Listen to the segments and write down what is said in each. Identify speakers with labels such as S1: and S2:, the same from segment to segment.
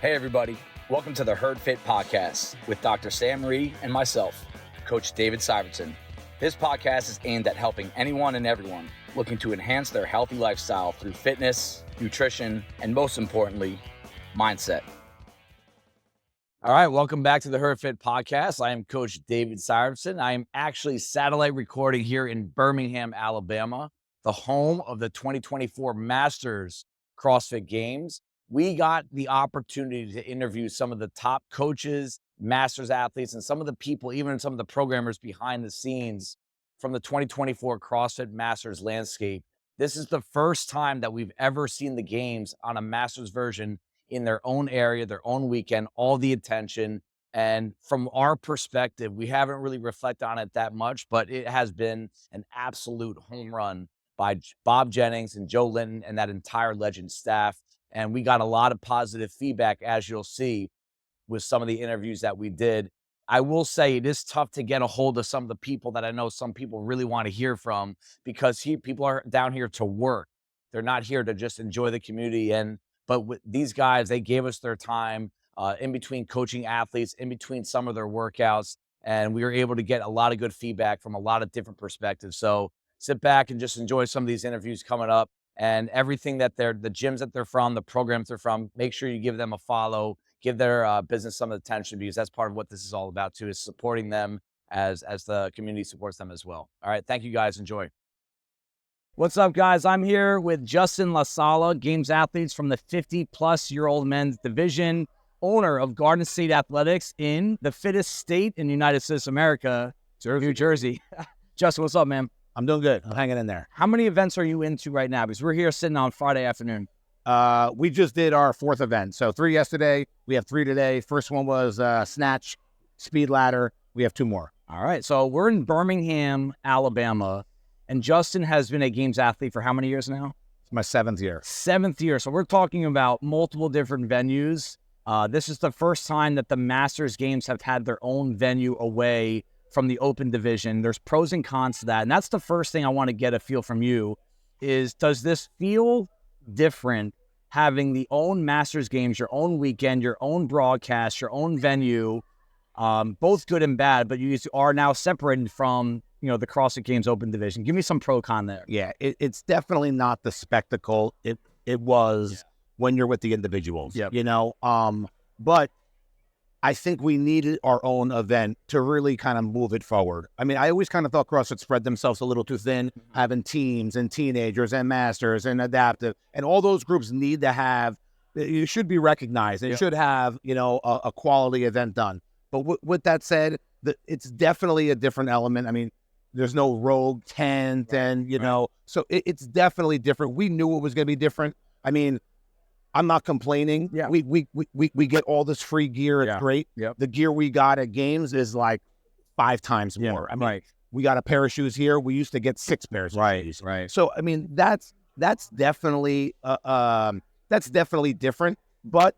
S1: Hey everybody, welcome to the HerdFit podcast with Dr. Sam Marie and myself, Coach David Syvertsen. This podcast is aimed at helping anyone and everyone looking to enhance their healthy lifestyle through fitness, nutrition, and most importantly, mindset. All right, welcome back to the HerdFit podcast. I am Coach David Syvertsen. I am actually satellite recording here in Birmingham, Alabama, the home of the 2024 Masters CrossFit Games. We got the opportunity to interview some of the top coaches, Masters athletes, and some of the people, even some of the programmers behind the scenes from the 2024 CrossFit Masters landscape. This is the first time that we've ever seen the games on a Masters version in their own area, their own weekend, all the attention. And from our perspective, we haven't really reflected on it that much, but it has been an absolute home run by Bob Jennings and Joe Linton and that entire Legend staff. And we got a lot of positive feedback, as you'll see, with some of the interviews that we did. I will say it is tough to get a hold of some of the people that I know some people really want to hear from, because people are down here to work. They're not here to just enjoy the community. But with these guys, they gave us their time in between coaching athletes, in between some of their workouts, and we were able to get a lot of good feedback from a lot of different perspectives. So sit back and just enjoy some of these interviews coming up. And everything that the gyms that they're from, the programs they're from, make sure you give them a follow, give their business some attention, because that's part of what this is all about too, is supporting them as the community supports them as well. All right, thank you guys, enjoy. What's up guys? I'm here with Justin Lasala, games athletes from the 50-plus-year-old men's division, owner of Garden State Athletics in the fittest state in the United States of America, New Jersey. Justin, what's up, man?
S2: I'm doing good. I'm hanging in there.
S1: How many events are you into right now? Because we're here sitting on Friday afternoon.
S2: We just did our fourth event. So 3 yesterday. We have 3 today. First one was snatch, speed ladder. We have 2 more.
S1: All right. So we're in Birmingham, Alabama. And Justin has been a games athlete for how many years now?
S2: It's my 7th year.
S1: 7th year. So we're talking about multiple different venues. This is the first time that the Masters Games have had their own venue away from the open division. There's pros and cons to that. And that's the first thing I want to get a feel from you is, does this feel different having the own Masters Games, your own weekend, your own broadcast, your own venue, both good and bad, but you are now separated from, the CrossFit Games open division? Give me some pro con there.
S2: Yeah, it's definitely not the spectacle it was when you're with the individuals, but I think we needed our own event to really kind of move it forward. I mean, I always kind of thought CrossFit spread themselves a little too thin, having teams and teenagers and masters and adaptive, and all those groups need to have, you should be recognized. It should have, a quality event done. But with that said, it's definitely a different element. I mean, there's no rogue tent so it's definitely different. We knew it was going to be different. I mean, I'm not complaining.
S1: Yeah.
S2: We get all this free gear. It's great.
S1: Yep.
S2: The gear we got at games is like 5 times more. I mean, we got a pair of shoes here. We used to get 6 pairs of shoes.
S1: Right.
S2: So I mean, that's definitely different. But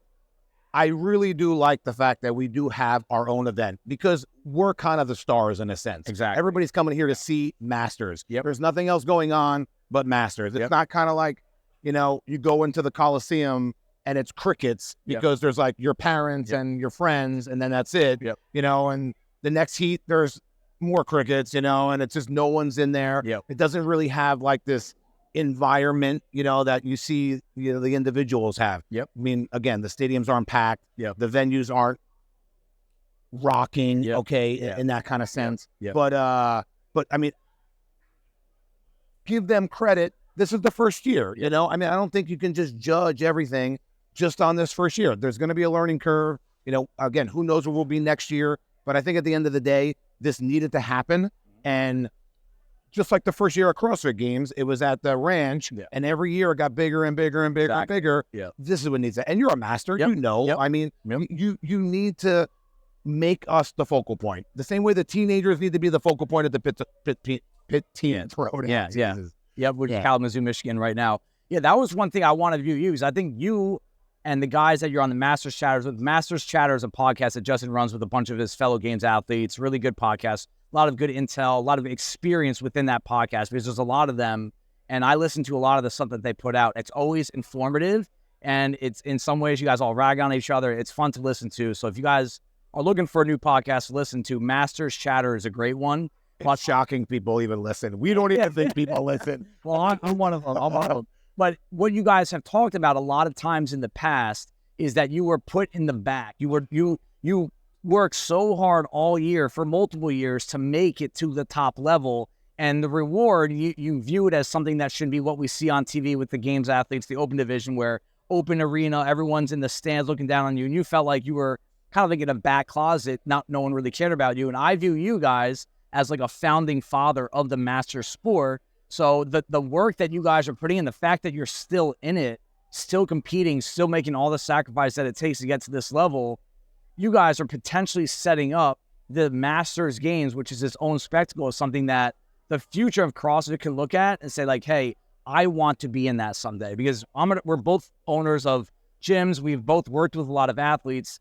S2: I really do like the fact that we do have our own event, because we're kind of the stars in a sense.
S1: Exactly.
S2: Everybody's coming here to see Masters.
S1: Yep.
S2: There's nothing else going on but Masters. It's not kind of like, you go into the Coliseum and it's crickets because there's like your parents and your friends, and then that's it.
S1: Yep.
S2: And the next heat there's more crickets, and it's just no one's in there.
S1: Yep.
S2: It doesn't really have like this environment, that you see, the individuals have.
S1: Yep.
S2: I mean, again, the stadiums aren't packed.
S1: Yep.
S2: The venues aren't rocking.
S1: Yep.
S2: In that kind of sense.
S1: Yep.
S2: But I mean, give them credit. This is the first year, I mean, I don't think you can just judge everything just on this first year. There's going to be a learning curve. Again, who knows what will be next year. But I think at the end of the day, this needed to happen. And just like the first year of CrossFit Games, it was at the ranch. Yeah. And every year it got bigger and bigger and bigger and bigger.
S1: Yeah.
S2: This is what needs to. And you're a master,
S1: Yep.
S2: Yep. I mean, you need to make us the focal point. The same way the teenagers need to be the focal point at the pit team.
S1: Yeah, we're in Kalamazoo, Michigan right now. Yeah, that was one thing I wanted you to use. I think you and the guys that you're on the Masters Chatters with. Masters Chatter is a podcast that Justin runs with a bunch of his fellow games athletes. Really good podcast. A lot of good intel, a lot of experience within that podcast, because there's a lot of them. And I listen to a lot of the stuff that they put out. It's always informative.
S3: and it's in some ways you guys all rag on each other. It's fun to listen to. So if you guys are looking for a new podcast to listen to, Masters Chatter is a great one.
S2: It's shocking people even listen. We don't even think people listen.
S3: Well, I'm one of them. I'm one of them. But what you guys have talked about a lot of times in the past is that you were put in the back. You worked so hard all year for multiple years to make it to the top level. And the reward, you view it as something that should be what we see on TV with the games athletes, the open division, where open arena, everyone's in the stands looking down on you. And you felt like you were kind of like in a back closet, no one really cared about you. And I view you guys as like a founding father of the master sport. So the work that you guys are putting in, the fact that you're still in it, still competing, still making all the sacrifice that it takes to get to this level, you guys are potentially setting up the Masters Games, which is its own spectacle, is something that the future of CrossFit can look at and say like, hey, I want to be in that someday. Because we're both owners of gyms. We've both worked with a lot of athletes.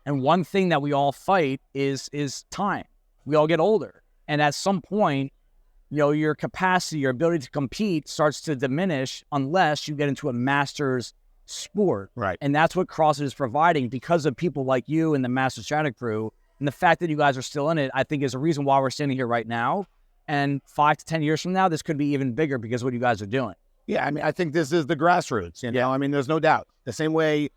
S3: And one thing that we all fight is time. We all get older. And at some point, your capacity, your ability to compete starts to diminish unless you get into a master's sport.
S2: Right.
S3: And that's what CrossFit is providing because of people like you and the Masters Chatter crew. And the fact that you guys are still in it, I think is a reason why we're standing here right now. And 5 to 10 years from now, this could be even bigger because of what you guys are doing.
S2: Yeah, I mean, I think this is the grassroots, I mean, there's no doubt. The same way,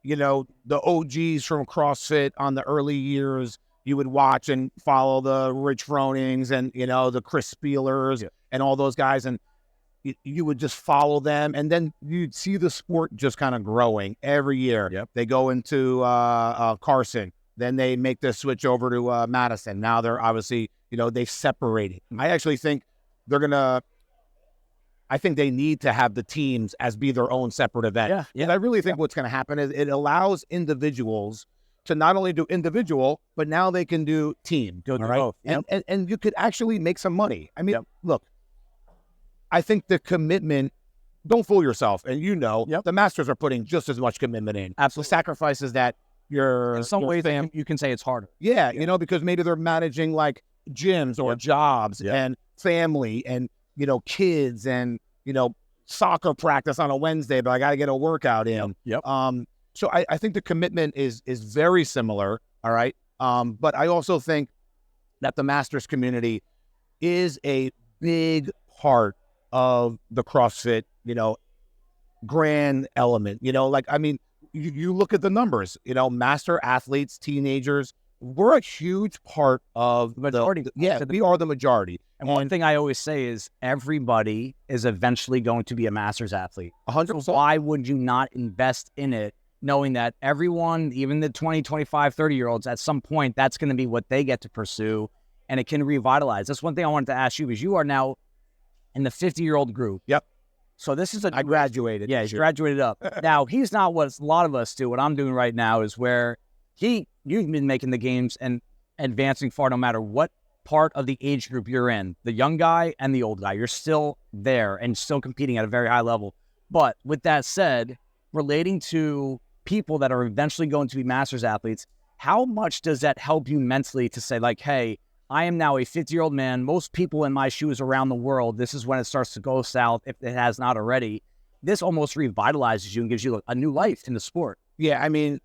S2: the OGs from CrossFit on the early years, you would watch and follow the Rich Fronings and, the Chris Spielers and all those guys. And you would just follow them. And then you'd see the sport just kind of growing every year.
S3: Yep.
S2: They go into Carson. Then they make the switch over to Madison. Now they're obviously, they've separated. I actually think I think they need to have the teams as be their own separate event.
S3: Yeah.
S2: And I really think what's going to happen is it allows individuals to not only do individual, but now they can do team.
S3: Go do both. Yep.
S2: And you could actually make some money. I mean, look, I think the commitment, don't fool yourself. And the Masters are putting just as much commitment in.
S3: Absolutely.
S2: The sacrifices that in
S3: some ways you can say it's harder.
S2: Yeah, because maybe they're managing like gyms or jobs and family and, kids and, soccer practice on a Wednesday, but I got to get a workout in.
S3: Yep.
S2: So I think the commitment is very similar. All right. But I also think that the Masters community is a big part of the CrossFit, grand element, you look at the numbers, master athletes, teenagers, we're a huge part of
S3: the majority.
S2: We are the majority.
S3: And one thing I always say is everybody is eventually going to be a Masters athlete.
S2: 100%.
S3: So why would you not invest in it, knowing that everyone, even the 20, 25, 30-year-olds, at some point, that's going to be what they get to pursue, and it can revitalize. That's one thing I wanted to ask you, because you are now in the 50-year-old group.
S2: Yep.
S3: So this is
S2: I graduated.
S3: Yeah, he's graduated up. Now, he's not what a lot of us do. What I'm doing right now is where you've been making the games and advancing far no matter what part of the age group you're in, the young guy and the old guy. You're still there and still competing at a very high level. But with that said, relating to people that are eventually going to be Masters athletes, how much does that help you mentally to say like, hey, I am now a 50-year-old man. Most people in my shoes around the world, this is when it starts to go south, if it has not already. This almost revitalizes you and gives you a new life in the sport.
S2: Yeah, I mean,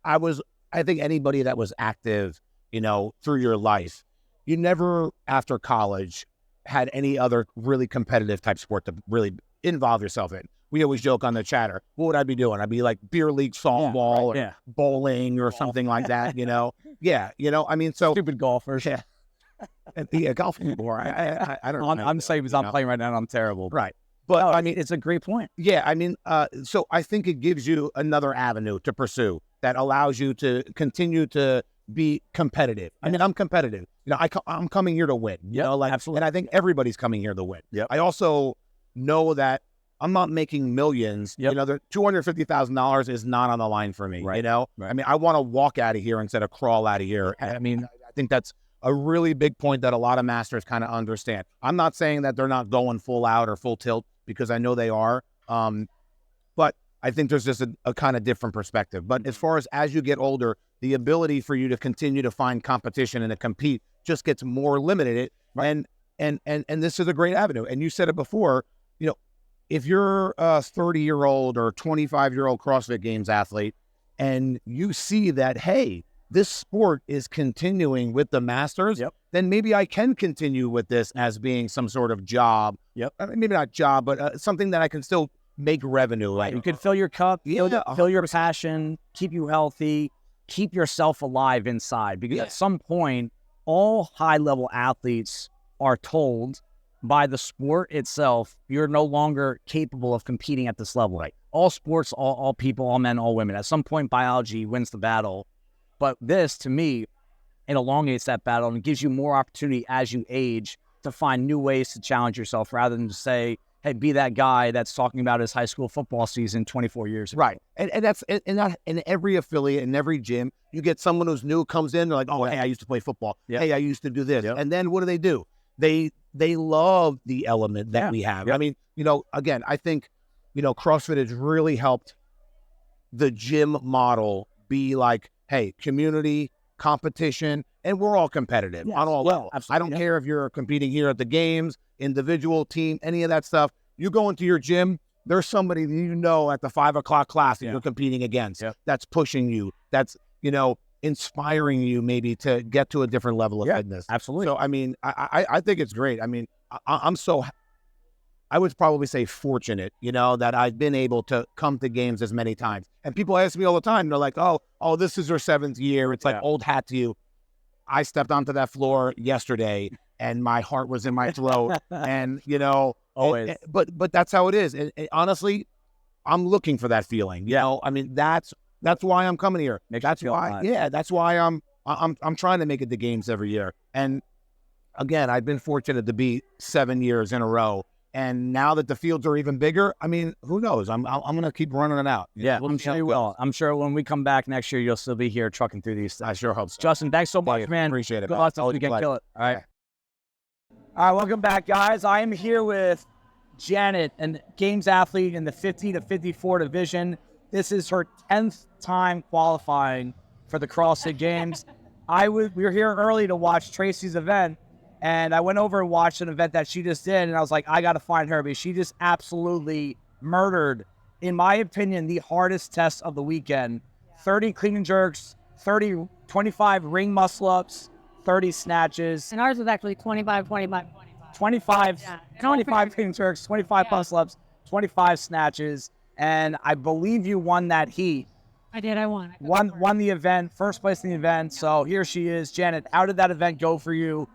S2: I think anybody that was active, through your life, you never, after college, had any other really competitive type sport to really involve yourself in. We always joke on the chatter, what would I be doing? I'd be like beer league softball or bowling or something like that, Yeah, I mean, so...
S3: Stupid golfers.
S2: Yeah. Yeah, golfing more. I don't know.
S3: I'm the same as I'm playing right now, and I'm terrible.
S2: Right. But,
S3: I mean, it's a great point.
S2: Yeah, I mean, so I think it gives you another avenue to pursue that allows you to continue to be competitive. I mean, I'm competitive. I'm coming here to win.
S3: Absolutely.
S2: And I think everybody's coming here to win.
S3: Yep.
S2: I also know that I'm not making millions.
S3: Yep.
S2: The $250,000 is not on the line for me.
S3: Right.
S2: Right. I mean, I want to walk out of here instead of crawl out of here. I mean, I think that's a really big point that a lot of masters kind of understand. I'm not saying that they're not going full out or full tilt, because I know they are. But I think there's just a kind of different perspective. But as you get older, the ability for you to continue to find competition and to compete just gets more limited.
S3: Right.
S2: And this is a great avenue. And you said it before, if you're a 30-year-old or 25-year-old CrossFit Games athlete and you see that, hey, this sport is continuing with the Masters, then maybe I can continue with this as being some sort of job. Maybe not job, but something that I can still make revenue.
S3: Right. You can fill your cup, fill your passion, keep you healthy, keep yourself alive inside. Because at some point, all high-level athletes are told by the sport itself, you're no longer capable of competing at this level. Right. All sports, all people, all men, all women. At some point, biology wins the battle. But this, to me, it elongates that battle and gives you more opportunity as you age to find new ways to challenge yourself rather than to say, hey, be that guy that's talking about his high school football season 24 years ago. Right.
S2: And that's in every affiliate, in every gym, you get someone who's new, comes in, they're like, oh, hey, I used to play football. Hey, I used to do this. And then what do? They love the element that we have. I mean, again, I think, CrossFit has really helped the gym model be like, hey, community, competition, and we're all competitive on all levels. I don't care if you're competing here at the games, individual, team, any of that stuff. You go into your gym, there's somebody that at the 5 o'clock class that you're competing against that's pushing you, that's, inspiring you maybe to get to a different level of fitness.
S3: Absolutely.
S2: So, I mean, I think it's great. I mean, I would probably say fortunate, that I've been able to come to games as many times. And people ask me all the time, they're like, oh, this is your 7th year. It's like old hat to you. I stepped onto that floor yesterday and my heart was in my throat. And,
S3: always.
S2: But that's how it is. And honestly, I'm looking for that feeling. I mean, that's why I'm coming here. That's why I'm trying to make it to games every year. And again, I've been fortunate to be 7 years in a row. And now that the fields are even bigger, I mean, who knows? I'm going to keep running it out.
S3: I'm sure you will. I'm sure when we come back next year, you'll still be here trucking through these things.
S2: I sure hope so.
S3: Justin, thanks so much, man.
S2: Appreciate it.
S3: Good luck this weekend. Kill it. All right. All right, welcome back, guys. I am here with Janet, a games athlete in the 50 to 54 division. This is her 10th time qualifying for the CrossFit Games. We were here early to watch Tracy's event. And I went over and watched an event that she just did, and I was like, I got to find her because she just absolutely murdered, in my opinion, the hardest test of the weekend. 30 clean and jerks, 25 ring muscle-ups, 30 snatches.
S4: And ours was actually 25
S3: clean and jerks, 25 muscle-ups, 25 snatches. And I believe you won that heat.
S4: I did, I won.
S3: Won the event, first place in the event. So here she is. Janet, how did that event go for you?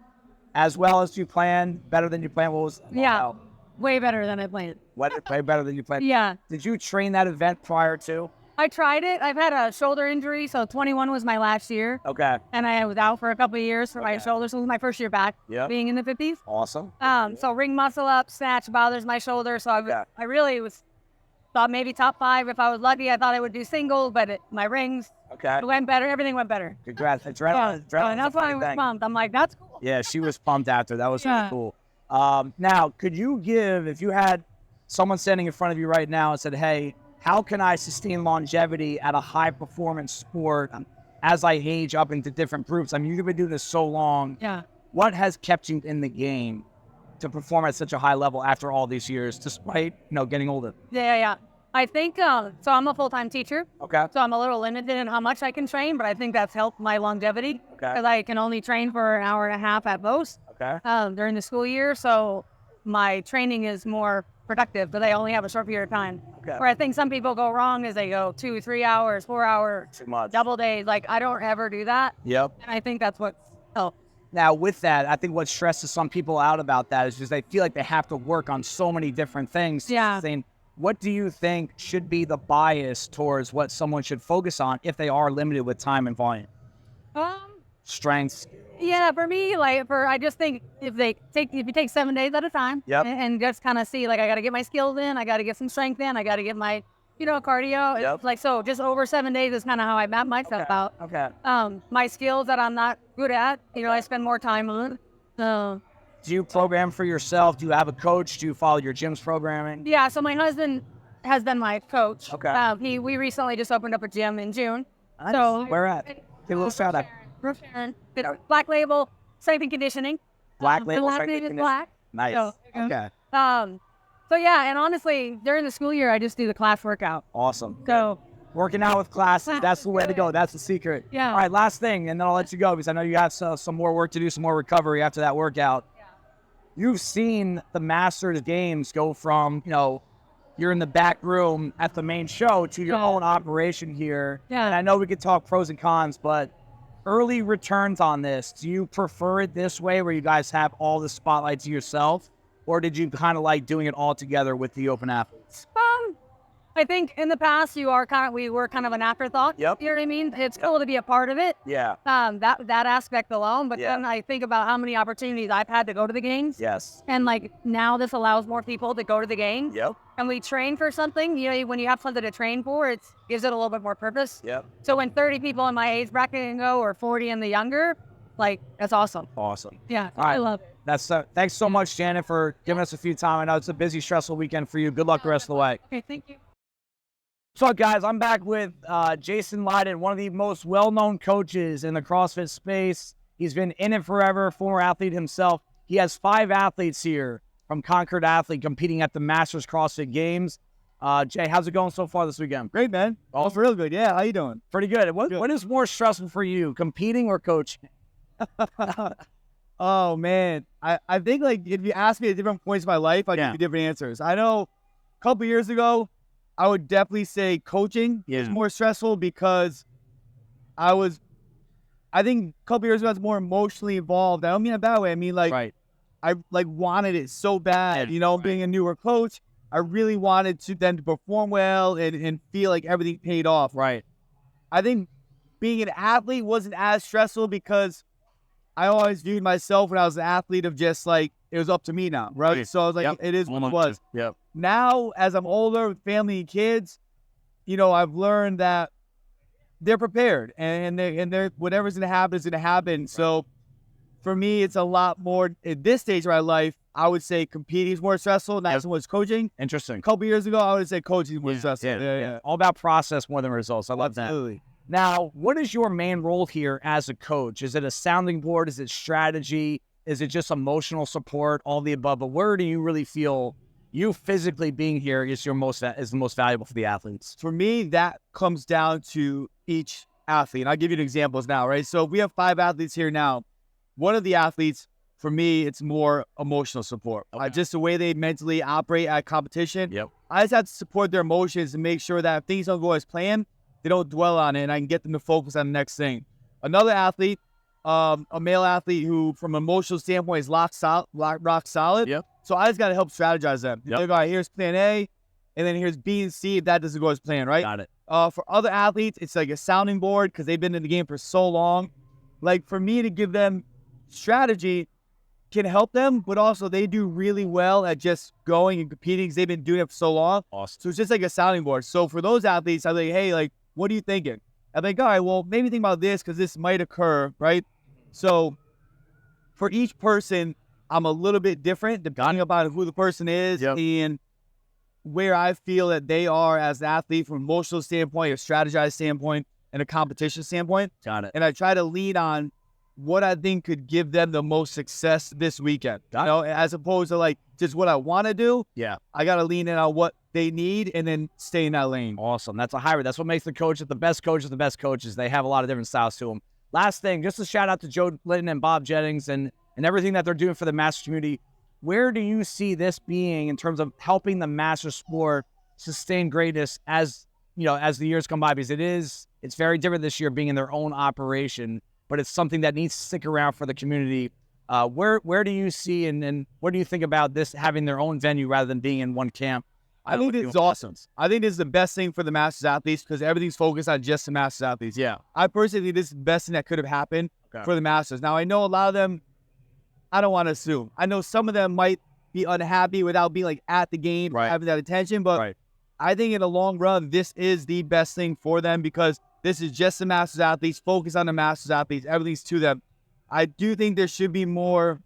S3: As well as you planned? Better than you planned? What was?
S4: Way better than I planned.
S3: Way better than you planned?
S4: Yeah.
S3: Did you train that event prior to?
S4: I tried it. I've had a shoulder injury, so 21 was my last year.
S3: Okay.
S4: And I was out for a couple of years for my shoulder, so it was my first year back being in the 50s.
S3: Awesome.
S4: So ring muscle up, snatch bothers my shoulder, so I really thought maybe top 5 if I was lucky. I thought I would do singles, but my rings went better. Everything went better.
S3: Congrats.
S4: And that's why I was pumped. I'm like, that's cool.
S3: Yeah, she was pumped after. That was really cool. Now, could you give, if you had someone standing in front of you right now and said, hey, how can I sustain longevity at a high-performance sport as I age up into different groups? I mean, you've been doing this so long.
S4: Yeah.
S3: What has kept you in the game to perform at such a high level after all these years, despite, getting older?
S4: Yeah. I think, so I'm a full-time teacher.
S3: Okay.
S4: So I'm a little limited in how much I can train, but I think that's helped my longevity.
S3: Okay.
S4: Because I can only train for an hour and a half at most.
S3: Okay.
S4: During the school year. So my training is more productive, but I only have a short period of time.
S3: Okay.
S4: Where I think some people go wrong is they go 2, 3 hours, 4 hours,
S3: too much,
S4: double days. Like, I don't ever do that.
S3: Yep.
S4: And I think that's what's helped.
S3: Now, with that, I think what stresses some people out about that is just they feel like they have to work on so many different things.
S4: Yeah.
S3: What do you think should be the bias towards what someone should focus on if they are limited with time and volume? Strengths.
S4: Yeah, for me, I just think if you take 7 days at a time and just kind of see, I got to get my skills in, I got to get some strength in, I got to get my, cardio.
S3: Yep.
S4: It's so just over 7 days is kind of how I map myself out.
S3: Okay.
S4: My skills that I'm not good at, I spend more time on. So.
S3: Do you program for yourself? Do you have a coach? Do you follow your gym's programming?
S4: Yeah, so my husband has been my coach.
S3: Okay.
S4: We recently just opened up a gym in June.
S3: Nice.
S4: So
S3: where at? Give a little shout out.
S4: Black Label Strength and Conditioning.
S3: Black Label
S4: the last
S3: Strength
S4: name
S3: and
S4: is Black.
S3: Nice.
S4: So,
S3: okay.
S4: So So yeah, and honestly, during the school year, I just do the class workout.
S3: Awesome.
S4: So
S3: working out with classes, that's the way to go. That's the secret.
S4: Yeah.
S3: All right, last thing, and then I'll let you go because I know you have some more work to do, some more recovery after that workout. Yeah. You've seen the Masters Games go from, you're in the back room at the main show to your own operation here.
S4: Yeah.
S3: And I know we could talk pros and cons, but early returns on this, do you prefer it this way where you guys have all the spotlight to yourself? Or did you kind of like doing it all together with the open athletes?
S4: I think in the past we were kind of an afterthought.
S3: Yep.
S4: You know what I mean? It's cool to be a part of it.
S3: Yeah.
S4: That aspect alone. But then I think about how many opportunities I've had to go to the games.
S3: Yes.
S4: And like now this allows more people to go to the games.
S3: Yep.
S4: And we train for something. When you have something to train for, it gives it a little bit more purpose.
S3: Yep.
S4: So when 30 people in my age bracket can go, or 40 and the younger, that's awesome.
S3: Awesome.
S4: Yeah.
S3: All right.
S4: I love it.
S3: Thanks so much, Janet, for giving us a few time. I know it's a busy, stressful weekend for you. Good luck the rest of the way.
S4: Okay, thank you.
S3: What's up, guys? I'm back with Jason Lydon, one of the most well-known coaches in the CrossFit space. He's been in it forever, former athlete himself. He has 5 athletes here from Concord Athlete competing at the Masters CrossFit Games. Jay, how's it going so far this weekend?
S5: Great, man. All real good. Yeah, how you doing?
S3: Pretty good. What is more stressful for you, competing or coaching?
S5: Oh, man. I think, if you ask me at different points of my life, I'd give you different answers. I know a couple years ago, I would definitely say coaching is more stressful because I think a couple years ago, I was more emotionally involved. I don't mean it that way. I mean, I wanted it so bad, being a newer coach. I really wanted them to perform well and feel like everything paid off.
S3: Right.
S5: I think being an athlete wasn't as stressful because I always viewed myself when I was an athlete of just it was up to me now, right? So I was like, it is what it was.
S3: Yep.
S5: Now, as I'm older with family and kids, I've learned that they're prepared and they're whatever's going to happen is going to happen. Right. So for me, it's a lot more at this stage of my life. I would say competing is more stressful, not so much coaching.
S3: Interesting.
S5: A couple years ago, I would say coaching is more stressful.
S3: Yeah. All about process more than results. I love that.
S5: Absolutely.
S3: Now, what is your main role here as a coach? Is it a sounding board? Is it strategy? Is it just emotional support? All the above. But where do you really feel you physically being here is the most valuable for the athletes?
S5: For me, that comes down to each athlete. And I'll give you examples now, right? So we have 5 athletes here now. One of the athletes, for me, it's more emotional support.
S3: Okay.
S5: Just the way they mentally operate at competition.
S3: Yep.
S5: I just have to support their emotions and make sure that if things don't go as planned, they don't dwell on it, and I can get them to focus on the next thing. Another athlete, a male athlete who, from an emotional standpoint, is rock solid.
S3: Yep.
S5: So I just got to help strategize them.
S3: Yep.
S5: All right, here's plan A, and then here's B and C if that doesn't go as planned, right?
S3: Got it.
S5: For other athletes, it's like a sounding board because they've been in the game for so long. For me to give them strategy can help them, but also they do really well at just going and competing because they've been doing it for so long.
S3: Awesome.
S5: So it's just like a sounding board. So for those athletes, I'm like, hey, what are you thinking? I'm like, all right, well, maybe think about this because this might occur, right? So for each person, I'm a little bit different depending upon who the person is and where I feel that they are as an athlete from an emotional standpoint, a strategized standpoint, and a competition standpoint.
S3: Got it.
S5: And I try to lean on what I think could give them the most success this weekend. As opposed to just what I want to do.
S3: Yeah.
S5: I got to lean in on what they need and then stay in that lane.
S3: Awesome. That's a hybrid. That's what makes the best coaches. They have a lot of different styles to them. Last thing, just a shout out to Joe Lydon and Bob Jennings and everything that they're doing for the Masters community. Where do you see this being in terms of helping the Masters sport sustain greatness as the years come by? Because it's very different this year being in their own operation, but it's something that needs to stick around for the community. Where do you see and what do you think about this having their own venue rather than being in one camp?
S5: I think it's awesome. I think this is the best thing for the Masters athletes because everything's focused on just the Masters athletes.
S3: Yeah.
S5: I personally think this is the best thing that could have happened for the Masters. Now, I know a lot of them, I don't want to assume. I know some of them might be unhappy without being at the game, having that attention, but I think in the long run, this is the best thing for them because this is just the Masters athletes, focus on the Masters athletes, everything's to them. I do think there should be more,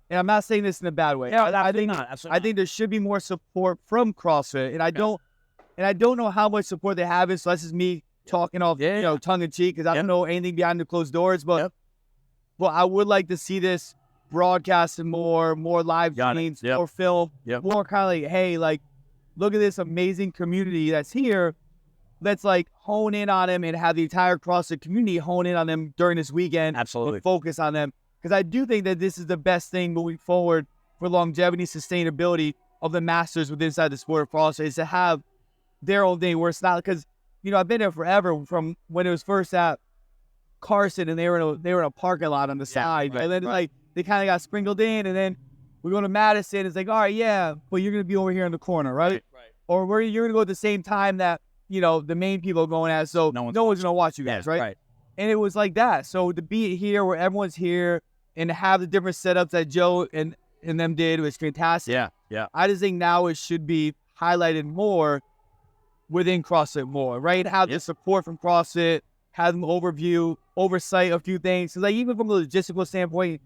S5: and I'm not saying this in a bad way.
S3: Yeah,
S5: I think there should be more support from CrossFit, and I don't know how much support they have. So that's just me talking off, tongue in cheek, because I don't know anything behind the closed doors. But I would like to see this broadcasting more live streams, more film, more kind of like, hey, like, look at this amazing community that's here. Let's like hone in on them and have the entire CrossFit community hone in on them during this weekend.
S3: Absolutely.
S5: And focus on them. Because I do think that this is the best thing moving forward for longevity, sustainability of the masters within inside the sport of CrossFit, is to have their own thing where it's not, because, you know, I've been there forever from when it was first at Carson and they were in a parking lot on the side. Right, and then like they kind of got sprinkled in, and then we go to Madison. It's like, all right, yeah, but you're going to be over here in the corner, right? Or you're going to go at the same time that, you know, the main people are going at, so no one's going to watch you guys, right? And it was like that. So to be here where everyone's here and to have the different setups that Joe and them did was fantastic.
S3: Yeah.
S5: I just think now it should be highlighted more within CrossFit more, right? Have the support from CrossFit, have them oversight a few things. So like even from a logistical standpoint,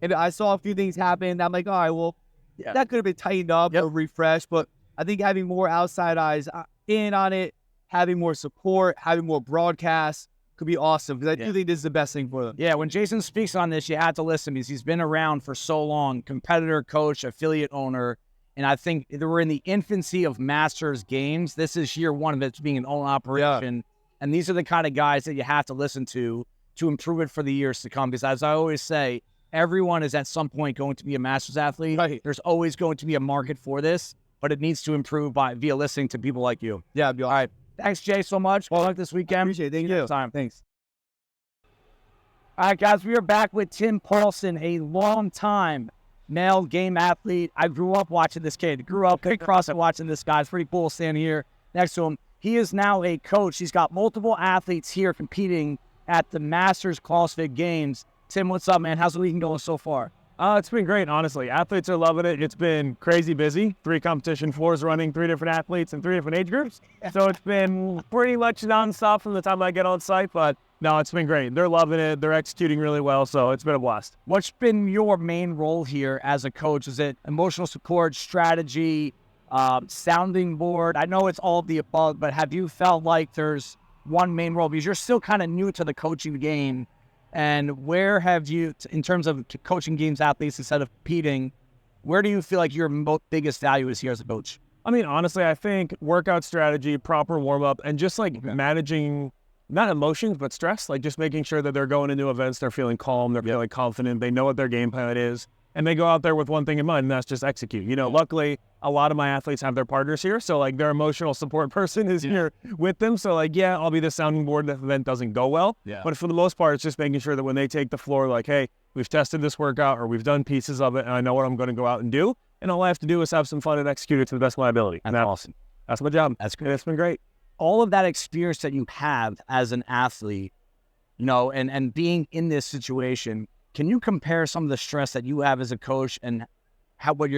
S5: and I saw a few things happen, I'm like, all right, well, that could have been tightened up or refreshed, but I think having more outside eyes in on it, having more support, having more broadcasts could be awesome, because I do think this is the best thing for them.
S3: Yeah, when Jason speaks on this, you have to listen, because he's been around for so long, competitor, coach, affiliate owner, and I think we're in the infancy of Masters Games. This is year one of it being an own operation, and these are the kind of guys that you have to listen to improve it for the years to come, because as I always say, everyone is at some point going to be a Masters athlete.
S5: Right.
S3: There's always going to be a market for this, but it needs to improve via listening to people like you.
S5: Yeah, all
S3: right. Thanks, Jay, so much. Good luck this weekend.
S5: Appreciate it. Thank you.
S3: Time.
S5: Thanks.
S3: All right, guys, we are back with Tim Paulson, a long-time male game athlete. I grew up watching this kid. Grew up at CrossFit watching this guy. It's pretty cool standing here next to him. He is now a coach. He's got multiple athletes here competing at the Masters CrossFit Games. Tim, what's up, man? How's the weekend going so far?
S6: It's been great, honestly. Athletes are loving it. It's been crazy busy. 3 competition floors running, 3 different athletes and 3 different age groups. So it's been pretty much nonstop from the time I get on site, but no, it's been great. They're loving it. They're executing really well, so it's been a blast.
S3: What's been your main role here as a coach? Is it emotional support, strategy, sounding board? I know it's all of the above, but have you felt like there's one main role? Because you're still kind of new to the coaching game. And where have you, in terms of coaching games athletes instead of competing, where do you feel like your biggest value is here as a coach?
S6: I mean, honestly, I think workout strategy, proper warm-up, and just like managing, not emotions, but stress, like just making sure that they're going into events, they're feeling calm, they're feeling confident, they know what their game plan is, and they go out there with one thing in mind, and that's just execute. You know, luckily, a lot of my athletes have their partners here, so like their emotional support person is here with them. So like, I'll be the sounding board if the event doesn't go well. But for the most part, it's just making sure that when they take the floor, like, hey, we've tested this workout or we've done pieces of it and I know what I'm going to go out and do. And all I have to do is have some fun and execute it to the best of my ability.
S3: That's awesome.
S6: That's my job.
S3: That's great.
S6: It's been great.
S3: All of that experience that you have as an athlete, you know, and being in this situation, can you compare some of the stress that you have as a coach and what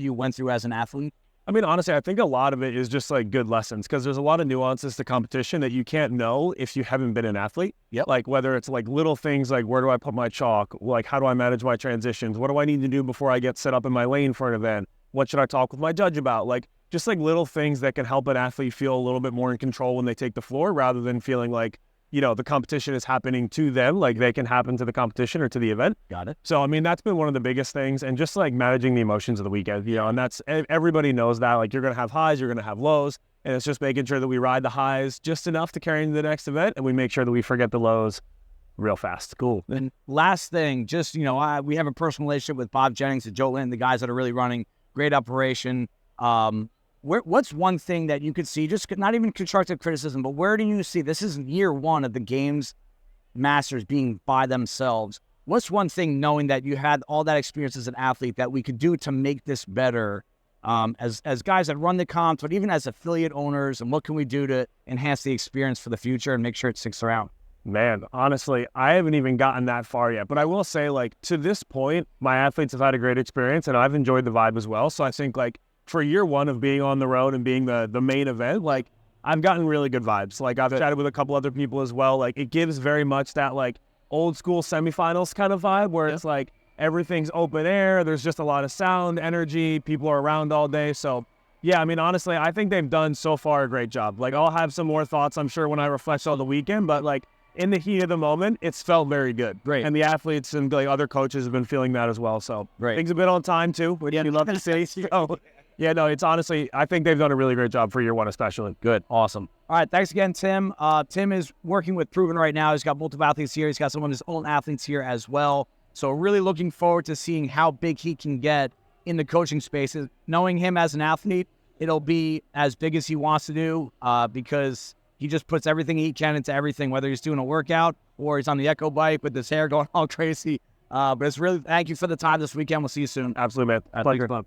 S3: you went through as an athlete?
S6: I mean, honestly, I think a lot of it is just like good lessons, because there's a lot of nuances to competition that you can't know if you haven't been an athlete. Like whether it's like little things like where do I put my chalk? Like how do I manage my transitions? What do I need to do before I get set up in my lane for an event? What should I talk with my judge about? Like just like little things that can help an athlete feel a little bit more in control when they take the floor, rather than feeling like, you know, the competition is happening to them, like they can happen to the competition or to the event.
S3: Got it.
S6: So, I mean, that's been one of the biggest things, and just like managing the emotions of the weekend, you know, and that's, everybody knows that, like you're going to have highs, you're going to have lows, and it's just making sure that we ride the highs just enough to carry into the next event, and we make sure that we forget the lows real fast. Cool.
S3: And last thing, just, you know, we have a personal relationship with Bob Jennings and Joe Lynn, the guys that are really running great operation. What's one thing that you could see, just not even constructive criticism, but where do you see, this is year one of the games masters being by themselves. What's one thing, knowing that you had all that experience as an athlete, that we could do to make this better as guys that run the comps, but even as affiliate owners, and what can we do to enhance the experience for the future and make sure it sticks around?
S6: Man, honestly, I haven't even gotten that far yet, but I will say, like, to this point, my athletes have had a great experience and I've enjoyed the vibe as well. So I think, like, for year one of being on the road and being the main event, like, I've gotten really good vibes. Like, I've chatted with a couple other people as well. Like, it gives very much that, like, old school semifinals kind of vibe where it's like everything's open air. There's just a lot of sound, energy. People are around all day. So, yeah, I mean, honestly, I think they've done so far a great job. Like, I'll have some more thoughts, I'm sure, when I reflect on the weekend, but, like, in the heat of the moment, it's felt very good.
S3: Great.
S6: And the athletes and like other coaches have been feeling that as well. So things have been on time too, which you love to see. So yeah, no, it's honestly, I think they've done a really great job for year one, especially.
S3: Good. Awesome. All right. Thanks again, Tim. Tim is working with Proven right now. He's got multiple athletes here. He's got some of his own athletes here as well. So really looking forward to seeing how big he can get in the coaching spaces. Knowing him as an athlete, it'll be as big as he wants to do because he just puts everything he can into everything, whether he's doing a workout or he's on the Echo bike with his hair going all crazy. But it's really, thank you for the time this weekend. We'll see you soon.
S6: Absolutely, man. Pleasure.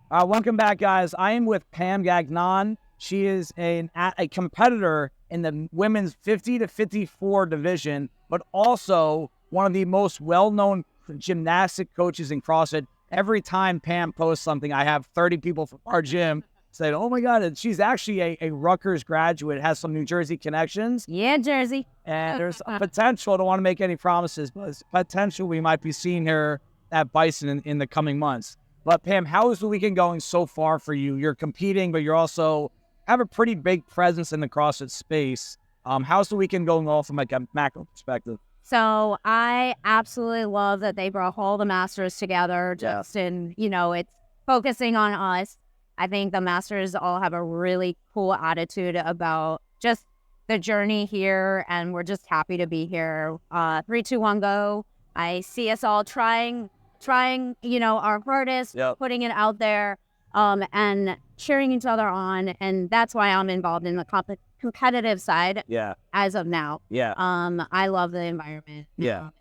S3: Welcome back, guys. I am with Pam Gagnon. She is a competitor in the women's 50 to 54 division, but also one of the most well-known gymnastic coaches in CrossFit. Every time Pam posts something, I have 30 people from our gym say, oh my God, and she's actually a Rutgers graduate, has some New Jersey connections.
S4: Yeah, Jersey.
S3: And there's a potential, I don't want to make any promises, but there's potential we might be seeing her at Bison in the coming months. But Pam, how is the weekend going so far for you? You're competing, but you're also have a pretty big presence in the CrossFit space. How's the weekend going all from like a macro perspective?
S4: So I absolutely love that they brought all the Masters together just in, it's focusing on us. I think the Masters all have a really cool attitude about just the journey here, and we're just happy to be here. 3, 2, 1, go. I see us all trying, our hardest, putting it out there, and cheering each other on. And that's why I'm involved in the competitive side as of now. I love the environment. It's really neat.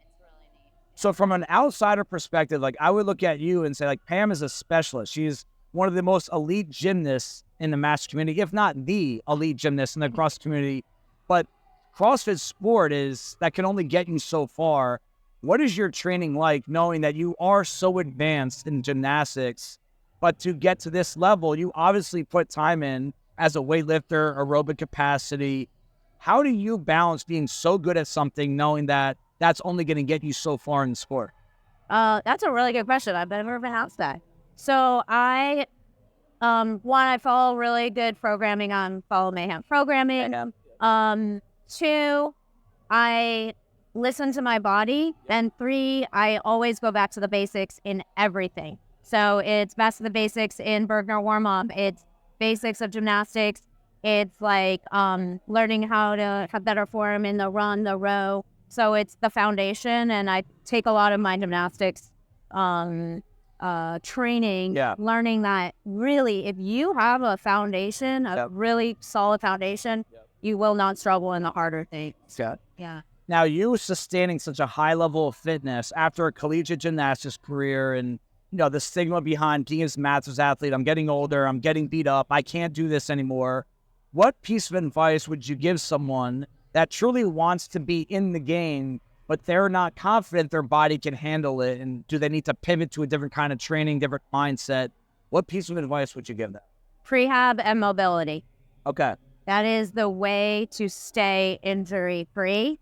S3: So from an outsider perspective, like I would look at you and say like Pam is a specialist. She's one of the most elite gymnasts in the master community, if not the elite gymnast in the CrossFit community. But CrossFit sport that can only get you so far. What is your training like knowing that you are so advanced in gymnastics, but to get to this level, you obviously put time in as a weightlifter, aerobic capacity. How do you balance being so good at something knowing that that's only going to get you so far in the sport?
S4: That's a really good question. I've never been asked that. So I follow really good programming on Follow Mayhem programming. 2, I listen to my body. And 3, I always go back to the basics in everything. So it's best of the basics in Bergner warm-up. It's basics of gymnastics. It's like learning how to have better form in the run, the row. So it's the foundation, and I take a lot of my gymnastics training, learning that really if you have a foundation, a really solid foundation, you will not struggle in the harder things.
S3: Now, you sustaining such a high level of fitness after a collegiate gymnastics career and the stigma behind being a Masters athlete, I'm getting older, I'm getting beat up, I can't do this anymore. What piece of advice would you give someone that truly wants to be in the game, but they're not confident their body can handle it? And do they need to pivot to a different kind of training, different mindset? What piece of advice would you give them?
S4: Prehab and mobility.
S3: Okay.
S4: That is the way to stay injury-free.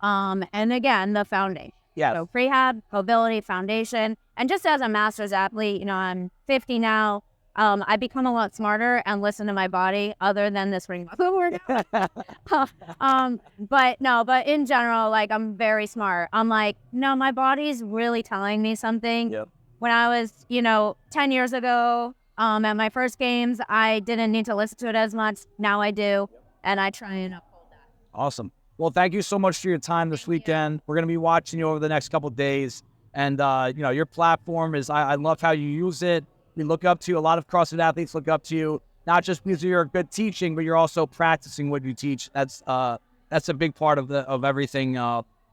S4: And again, the foundation. So prehab, mobility, foundation. And just as a Masters athlete, I'm 50 now. I become a lot smarter and listen to my body other than this ring muscle workout. But in general, like I'm very smart. I'm like, no, my body's really telling me something. When I was, 10 years ago, at my first games, I didn't need to listen to it as much. Now I do. And I try and uphold that.
S3: Awesome. Well, thank you so much for your time this weekend. We're going to be watching you over the next couple of days. And, your platform is, I love how you use it. We look up to you. A lot of CrossFit athletes look up to you, not just because you're good teaching, but you're also practicing what you teach. That's a big part of everything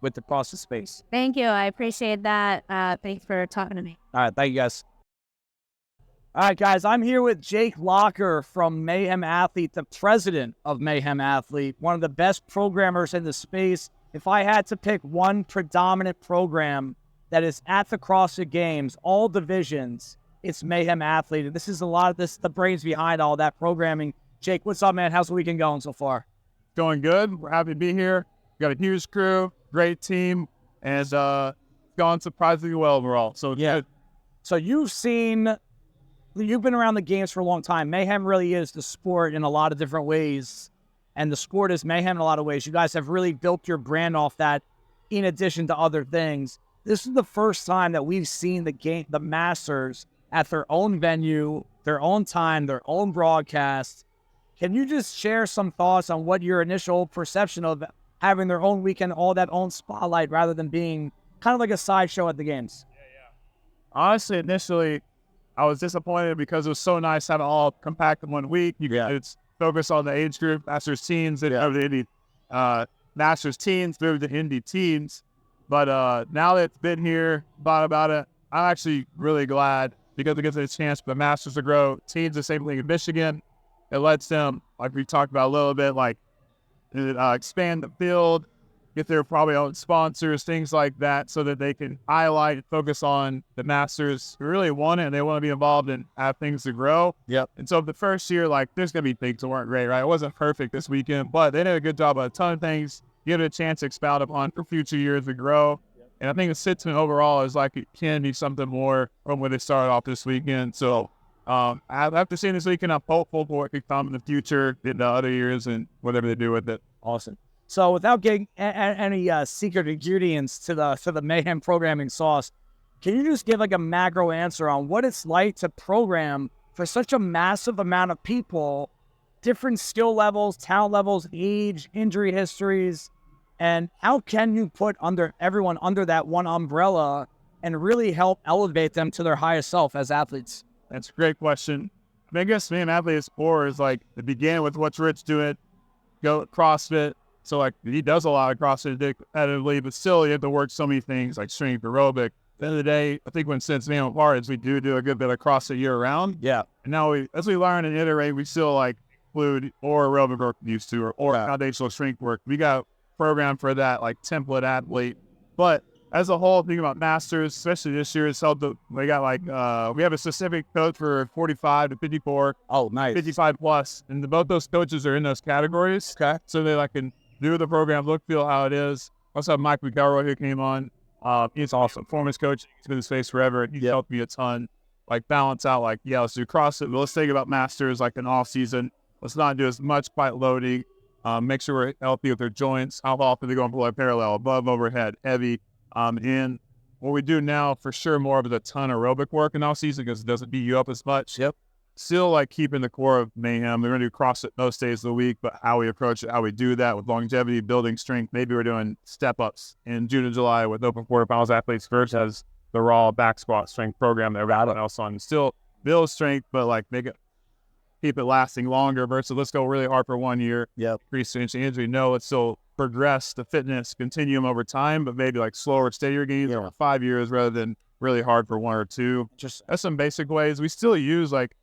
S3: with the CrossFit space.
S4: Thank you. I appreciate that. Thanks for talking to me.
S3: All right. Thank you, guys. All right, guys. I'm here with Jake Lockert from Mayhem Athlete, the president of Mayhem Athlete, one of the best programmers in the space. If I had to pick one predominant program that is at the CrossFit Games, all divisions, it's Mayhem Athlete. And this is a lot of the brains behind all that programming. Jake, what's up, man? How's the weekend going so far?
S6: Going good. We're happy to be here. We got a huge crew, great team, and gone surprisingly well overall. So it's good.
S3: So you've been around the games for a long time. Mayhem really is the sport in a lot of different ways. and the sport is Mayhem in a lot of ways. You guys have really built your brand off that in addition to other things. This is the first time that we've seen the Masters at their own venue, their own time, their own broadcast. Can you just share some thoughts on what your initial perception of having their own weekend, all that own spotlight, rather than being kind of like a sideshow at the games?
S6: Honestly, initially, I was disappointed because it was so nice to have it all compact in 1 week. It's focused on the age group, Masters teens, and over the Indy Masters teens, moved to Indy teens. But now that it's been here, thought about it, I'm actually really glad because it gives it a chance for the Masters to grow. Teens, the same thing in Michigan. It lets them, like we talked about a little bit, like expand the field, get their probably own sponsors, things like that, so that they can highlight and focus on the Masters who really want it and they want to be involved and have things to grow. And so the first year, like, there's going to be things that weren't great, right? It wasn't perfect this weekend, but they did a good job of a ton of things, give it a chance to expound upon for future years to grow. And I think the sentiment overall is like it can be something more from when they started off this weekend. So after seeing this weekend, I'm hopeful for what could come in the future in the other years and whatever they do with it.
S3: Awesome. So without getting any secret ingredients to the Mayhem programming sauce, can you just give like a macro answer on what it's like to program for such a massive amount of people, different skill levels, talent levels, age, injury histories, and how can you put everyone under that one umbrella and really help elevate them to their highest self as athletes?
S6: That's a great question. I mean, I guess being an athlete of sport is like, it began with what's Rich doing, go CrossFit. So like he does a lot of CrossFit competitively, but still you have to work so many things like strength, aerobic. At the end of the day, I think what sets me apart is we do a good bit of CrossFit year round. And now as we learn and iterate, we still like include or aerobic work we used to or foundational strength work. We got a program for that, like template athlete. But as a whole, thinking about Masters, especially this year, it's helped. We got like, we have a specific coach for 45 to 54.
S3: Oh, nice.
S6: 55 plus. And both those coaches are in those categories. So they like can do the program, look, feel how it is. Also have Mike McElroy who came on. He's awesome. Performance coach. He's been in space forever. And he's helped me a ton. Like balance out, like, let's do CrossFit, but let's think about Masters like an off season. Let's not do as much quite loading. Make sure we're healthy with their joints. How often they go and pull parallel, above, overhead, heavy. And what we do now for sure more of a ton of aerobic work in off season because it doesn't beat you up as much. Still like keeping the core of Mayhem. We're going to do CrossFit most days of the week, but how we approach it, how we do that with longevity, building strength. Maybe we're doing step-ups in June and July with open quarterfinals athletes first as the raw back squat strength program that everyone else on. Still build strength, but like keep it lasting longer versus let's go really hard for 1 year. Increase injury. No, let's still progress the fitness continuum over time, but maybe like slower, steadier gains over 5 years rather than really hard for 1 or 2. Just that's some basic ways. We still use like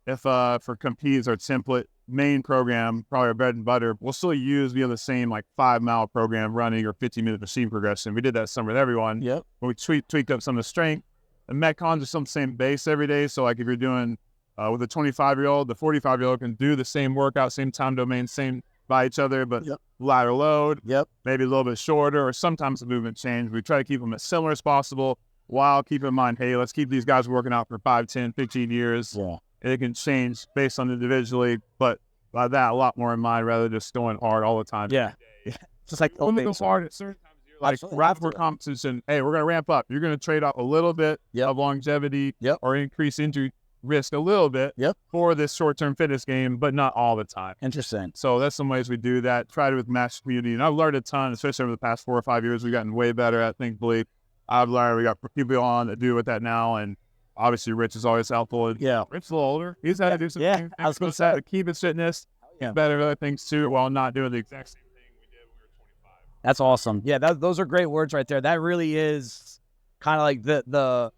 S6: if for competes our template main program, probably our bread and butter, we'll still use the same like 5-mile program running or 15-minute machine progression. We did that summer with everyone. But we tweaked up some of the strength. The Metcons are some same base every day. So like if you're doing with a 25-year-old, the 45-year-old can do the same workout, same time domain, same by each other, but lighter load, maybe a little bit shorter, or sometimes the movement change. We try to keep them as similar as possible while keeping in mind, hey, let's keep these guys working out for 5, 10, 15 years. It can change based on individually, but by that, a lot more in mind rather than just going hard all the time.
S3: Just like
S6: when we go hard at certain times, you're like right for competition. Hey, we're going to ramp up. You're going to trade off a little bit of longevity or increase injury risk a little bit for this short-term fitness game, but not all the time.
S3: Interesting.
S6: So that's some ways we do that. Try it with Master community, and I've learned a ton, especially over the past 4 or 5 years. We've gotten way better at thankfully. I've learned we got people on that do with that now, and obviously Rich is always helpful. And Rich is a little older. He's had to do some things.
S3: I was going to say
S6: to keep his fitness better at other things too, while not doing the exact same thing we did when we were 25.
S3: That's awesome. Those are great words right there. That really is kind of like the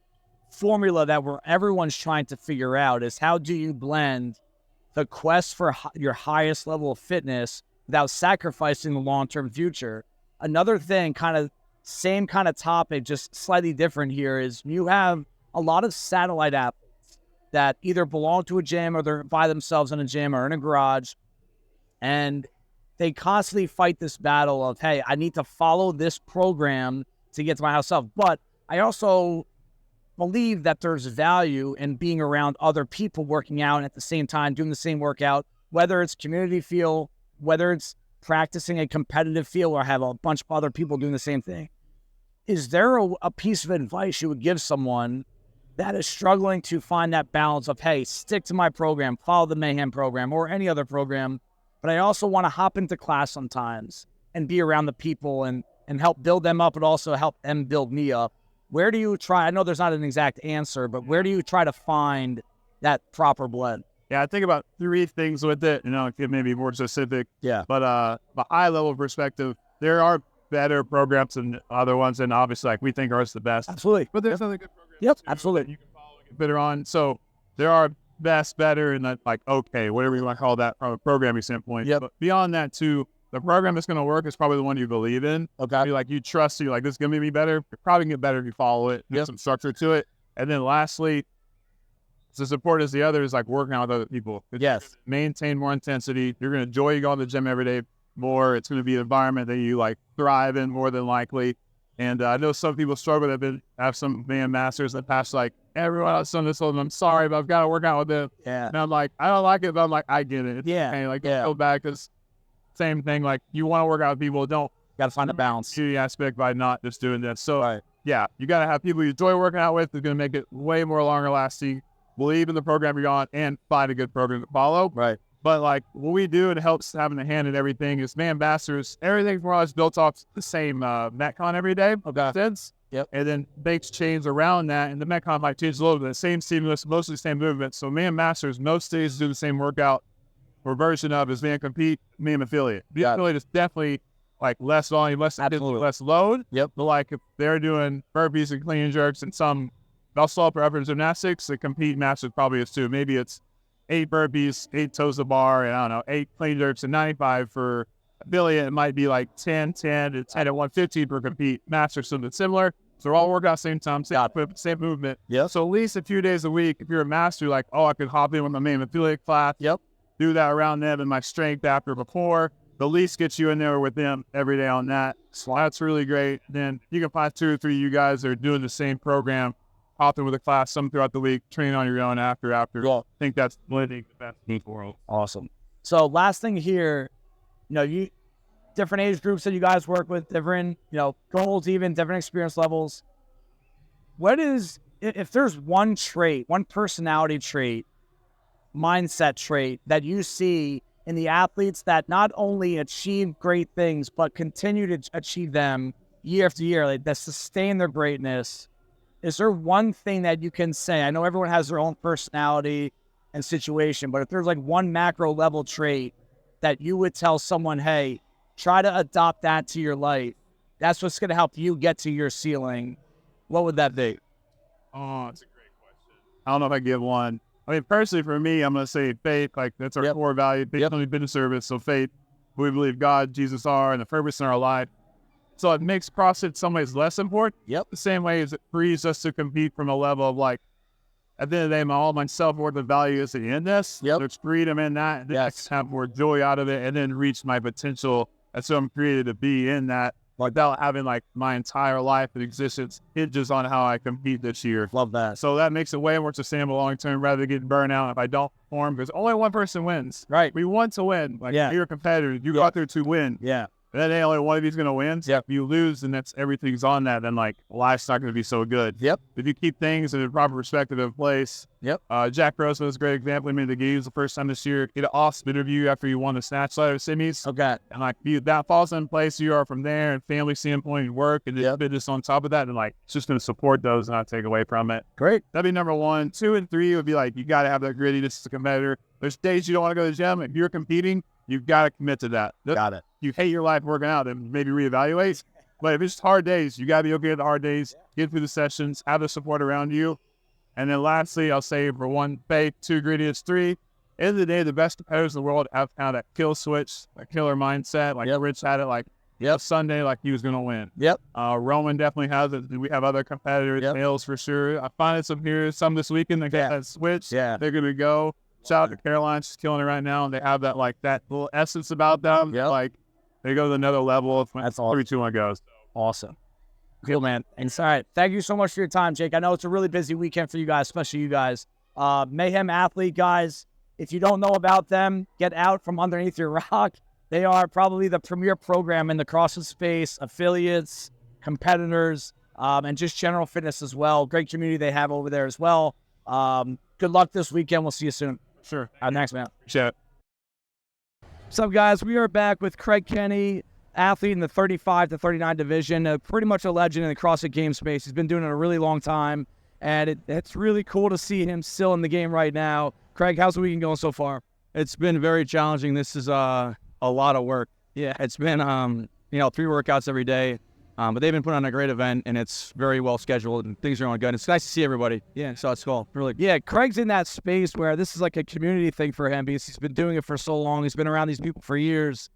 S3: formula that everyone's trying to figure out is how do you blend the quest for your highest level of fitness without sacrificing the long-term future. Another thing, same kind of topic, just slightly different here, is you have a lot of satellite athletes that either belong to a gym or they're by themselves in a gym or in a garage, and they constantly fight this battle of, hey, I need to follow this program to get to my house self. But I also believe that there's value in being around other people working out at the same time, doing the same workout, whether it's community feel, whether it's practicing a competitive field or have a bunch of other people doing the same thing, is there a piece of advice you would give someone that is struggling to find that balance of, hey, stick to my program, follow the Mayhem program or any other program, but I also want to hop into class sometimes and be around the people and help build them up, but also help them build me up? Where do you try? I know there's not an exact answer, but where do you try to find that proper blend?
S6: Yeah, I think about 3 things with it, get maybe more specific.
S3: Yeah.
S6: But a high level perspective, there are better programs than other ones, and obviously, like, we think ours the best.
S3: Absolutely.
S6: But there's other good programs.
S3: Yep,
S6: too,
S3: absolutely.
S6: you can follow and get better on. So there are best, better, and like, okay, whatever you want to call that from a programming standpoint.
S3: Yep.
S6: But beyond that, too, the program that's going to work is probably the one you believe in.
S3: Okay.
S6: You trust, this is going to be better. You're probably going to get better if you follow it, get some structure to it. And then lastly, as important as the other is like working out with other people.
S3: Yes.
S6: Maintain more intensity. You're going to enjoy going to the gym every day more. It's going to be an environment that you like thrive in more than likely. And I know some people struggle that have some Mayhem Masters in the past, like, everyone else on this, I'm sorry, but I've got to work out with them.
S3: Yeah.
S6: And I'm like, I don't like it, but I'm like, I get it. It's okay. Like, don't feel bad, because same thing, like, you want to work out with people, don't
S3: got to find a balance.
S6: The aspect by not just doing this. So, yeah, you got to have people you enjoy working out with. They're going to make it way more longer lasting. Believe in the program you're on and find a good program to follow.
S3: Right.
S6: But like what we do, it helps having a hand in everything. Is Mayhem Masters, everything for us built off the same Metcon every day.
S3: Okay.
S6: Sense.
S3: Yep.
S6: And then bakes chains around that, and the Metcon might change a little bit. Same stimulus, mostly the same movement. So Mayhem Masters, most days do the same workout or version of as Mayhem Compete, Mayhem Affiliate. The affiliate is definitely like less volume, less load.
S3: Yep.
S6: But like if they're doing burpees and clean and jerks and some muscle up or upper gymnastics, the Compete Masters probably is too. Maybe it's 8 burpees, 8 toes to bar, and I don't know, 8 clean jerks and 95 for affiliate. It might be like 10, and 10 at 115 per Compete Master, something similar. So they're all work out same time, same movement.
S3: Yeah.
S6: So at least a few days a week, if you're a master, like, oh, I could hop in with my main affiliate class.
S3: Yep.
S6: Do that around them and my strength after before. The least gets you in there with them every day on that. So that's really great. Then you can find 2 or 3 of you guys that are doing the same program, hop in with a class some throughout the week, train on your own after.
S3: Cool.
S6: I think that's blending the best in the world.
S3: Awesome. So last thing here, you different age groups that you guys work with, different, goals, even different experience levels. What is, if there's one trait, one personality trait, mindset trait that you see in the athletes that not only achieve great things, but continue to achieve them year after year, like that sustain their greatness, is there one thing that you can say? I know everyone has their own personality and situation, but if there's like one macro level trait that you would tell someone, hey, try to adopt that to your life, that's what's going to help you get to your ceiling, what would that be?
S6: Oh, that's a great question. I don't know if I give one. I mean, personally, for me, I'm going to say faith. Like, that's our core value. Faith only been in service. So faith, who we believe God, Jesus are, and the purpose in our life. So it makes CrossFit in some ways less important.
S3: Yep.
S6: The same way as it frees us to compete from a level of like, at the end of the day, all my self-worth and value is in this.
S3: Yep.
S6: There's freedom in that. Yes. I can have more joy out of it and then reach my potential. That's what I'm created to be in that. Without having like my entire life and existence hinges on how I compete this year.
S3: Love that.
S6: So that makes it way more sustainable long term rather than getting burned out if I don't perform, because only one person wins.
S3: Right.
S6: We want to win. Like, you're a competitor. You go out there to win.
S3: Yeah.
S6: And then only one of you's going to win. So if you lose and that's everything's on that, then like life's not going to be so good.
S3: Yep.
S6: If you keep things in a proper perspective in place.
S3: Yep.
S6: Jack Grossman is a great example. He made the games the first time this year. Get an awesome interview after you won the snatch ladder semis.
S3: Okay.
S6: And like that falls in place. You are from there and family standpoint and work and just business on top of that. And like it's just going to support those and not take away from it.
S3: Great.
S6: That'd be number 1. 2 and 3 would be like you got to have that grittiness as a competitor. There's days you don't want to go to the gym. If you're competing, you've got to commit to that.
S3: Got it.
S6: You hate your life working out and maybe reevaluate. But if it's hard days, you got to be okay with the hard days, get through the sessions, have the support around you. And then lastly, I'll say for 1, faith, 2, grittiness, 3, end of the day, the best competitors in the world have kind of that kill switch, that killer mindset. Like Rich had it like Sunday, like he was going to win.
S3: Yep.
S6: Roman definitely has it. We have other competitors, males for sure. I find some this weekend that got that switch. Yeah. They're going to go. Shout out to Caroline. She's killing it right now. And they have that like that little essence about them.
S3: Yep.
S6: Like they go to another level.
S3: That's awesome.
S6: 3, 2, 1 goes.
S3: Awesome. Cool, man. And all right. Thank you so much for your time, Jake. I know it's a really busy weekend for you guys, especially you guys. Mayhem Athlete guys, if you don't know about them, get out from underneath your rock. They are probably the premier program in the CrossFit space, affiliates, competitors, and just general fitness as well. Great community they have over there as well. Good luck this weekend. We'll see you soon.
S6: Sure.
S3: Thanks, man.
S6: Appreciate it.
S3: What's up, guys? We are back with Craig Kenney, athlete in the 35 to 39 division, pretty much a legend in the CrossFit game space. He's been doing it a really long time, and it's really cool to see him still in the game right now. Craig, how's the weekend going so far?
S7: It's been very challenging. This is a lot of work.
S3: Yeah.
S7: It's been 3 workouts every day, but they've been putting on a great event, and it's very well scheduled, and things are going good. It's nice to see everybody.
S3: Yeah.
S7: So it's cool. Really.
S3: Yeah, Craig's in that space where this is like a community thing for him because he's been doing it for so long. He's been around these people for years.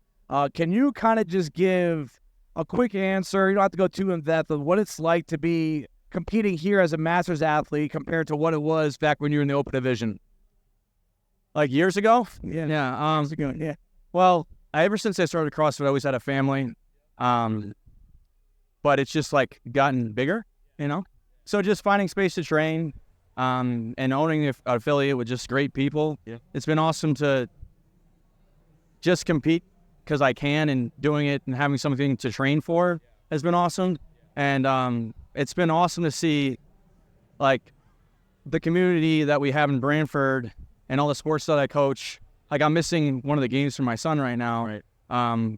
S3: Can you kind of just give a quick answer? You don't have to go too in depth of what it's like to be competing here as a Masters athlete compared to what it was back when you were in the open division.
S7: Like years ago?
S3: Yeah.
S7: Yeah.
S3: How's it going? Yeah.
S7: Well, ever since I started CrossFit, I always had a family. But it's just like gotten bigger, So just finding space to train, and owning an affiliate with just great people.
S3: Yeah.
S7: It's been awesome to just compete because I can, and doing it and having something to train for has been awesome. And it's been awesome to see like the community that we have in Brantford and all the sports that I coach. Like I'm missing one of the games for my son right now.
S3: Right.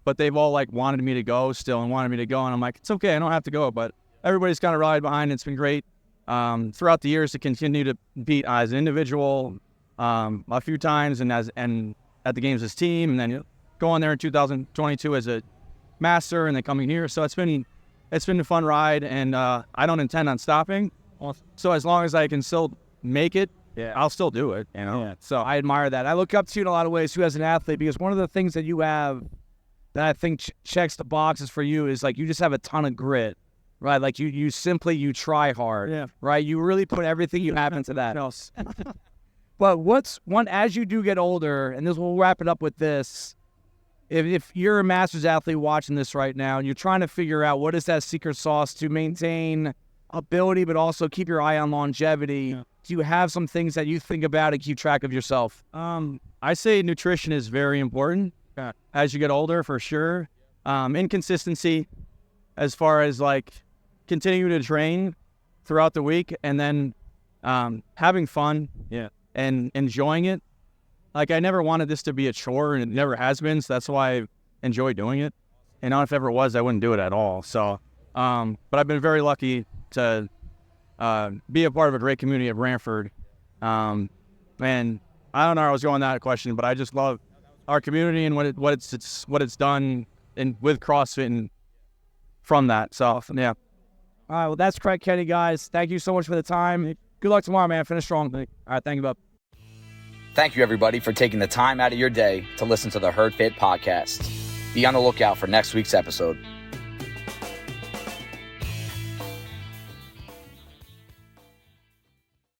S7: But they've all like wanted me to go still and wanted me to go. And I'm like, it's okay. I don't have to go, but everybody's kind of rallied behind. It's been great. Throughout the years to continue to compete as an individual, a few times and at the games as team, and then go on there in 2022 as a master and then coming here. So it's been a fun ride, and I don't intend on stopping. So as long as I can still make it, I'll still do it,
S3: Yeah.
S7: So
S3: I admire that. I look up to you in a lot of ways too as an athlete, because one of the things that you have that I think checks the boxes for you is like you just have a ton of grit, right? Like you simply try hard, right? You really put everything you have into that. But what's one, as you do get older, and we'll wrap it up with this, if you're a Masters athlete watching this right now and you're trying to figure out what is that secret sauce to maintain ability but also keep your eye on longevity, do you have some things that you think about and keep track of yourself?
S7: I say nutrition is very important as you get older, for sure. Inconsistency as far as like continuing to train throughout the week, and then having fun and enjoying it. Like I never wanted this to be a chore, and it never has been, so that's why I enjoy doing it. And if it ever was, I wouldn't do it at all. So, but I've been very lucky to be a part of a great community at Brantford. And I don't know where I was going with that question, but I just love our community and what it's done with CrossFit and from that. So yeah.
S3: All right, well, that's Craig Kenney, guys. Thank you so much for the time. Good luck tomorrow, man. Finish strong. All right, thank you, bub.
S1: Thank you, everybody, for taking the time out of your day to listen to the HerdFit podcast. Be on the lookout for next week's episode.